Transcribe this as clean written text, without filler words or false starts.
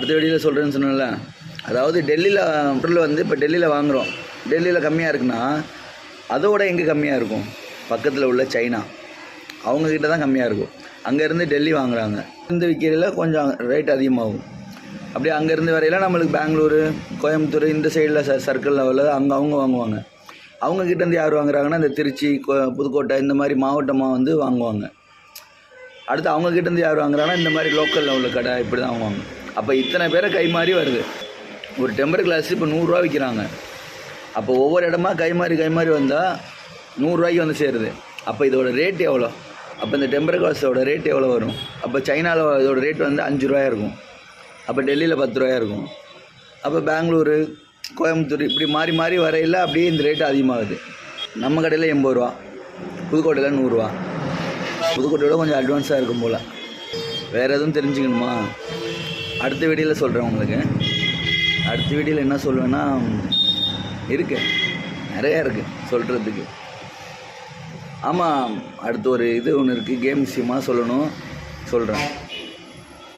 அடுத்த வீடியோவில் சொல்கிறேன்னு சொன்னேன்ல. அதாவது டெல்லியில் பொருள் வந்து இப்போ டெல்லியில் வாங்குகிறோம், டெல்லியில் கம்மியாக இருக்குன்னா அதோட எங்கே கம்மியாக இருக்கும்? பக்கத்தில் உள்ள சைனா, அவங்கக்கிட்ட தான் கம்மியாக இருக்கும். அங்கேருந்து டெல்லி வாங்குகிறாங்க, இருந்து விற்கிறதில் கொஞ்சம் ரேட் அதிகமாகும். அப்படியே அங்கேருந்து வரையில நம்மளுக்கு பெங்களூரு, கோயம்புத்தூர் இந்த சைடில் சர்க்கிள் லெவலில் அங்கே அவங்க வாங்குவாங்க. அவங்கக்கிட்டேருந்து யார் வாங்குறாங்கன்னா இந்த திருச்சி, புதுக்கோட்டை இந்த மாதிரி மாவட்டமாக வந்து வாங்குவாங்க. அடுத்து அவங்கக்கிட்டேருந்து யார் வாங்குறாங்கன்னா இந்த மாதிரி லோக்கல் லெவலில் கடை இப்படி தான் வாங்குவாங்க. அப்போ இத்தனை பேரை கை மாறி வருது. ஒரு டெம்பர் கிளாஸ் இப்போ 100 விற்கிறாங்க. அப்போ ஒவ்வொரு இடமா கை மாறி வந்தால் 100 வந்து சேருது. அப்போ இதோட ரேட் எவ்வளோ? அப்போ இந்த டெம்பர் கிளாஸோட ரேட் எவ்வளோ வரும்? அப்போ சைனாவில் இதோட ரேட் வந்து 5 ரூபாயா இருக்கும். அப்போ டெல்லியில் 10 ரூபாயா இருக்கும். அப்போ பெங்களூரு, கோயம்புத்தூர் இப்படி மாறி வரையில் அப்படியே இந்த ரேட்டு அதிகமாகுது. நம்ம கடையில் 80 ரூபா, புதுக்கோட்டையில் 100 ரூபா. புதுக்கோட்டையோட கொஞ்சம் அட்வான்ஸாக இருக்கும் போல். வேறு எதுவும் தெரிஞ்சுக்கணுமா? அடுத்த வீடியோவில் சொல்கிறேன் உங்களுக்கு. அடுத்த வீடியோவில் என்ன சொல்லுவேன்னா, நிறையா இருக்குது சொல்கிறதுக்கு. ஆமாம், அடுத்து ஒரு இது ஒன்று இருக்குது, கேம் விஷயமாக சொல்கிறேன்.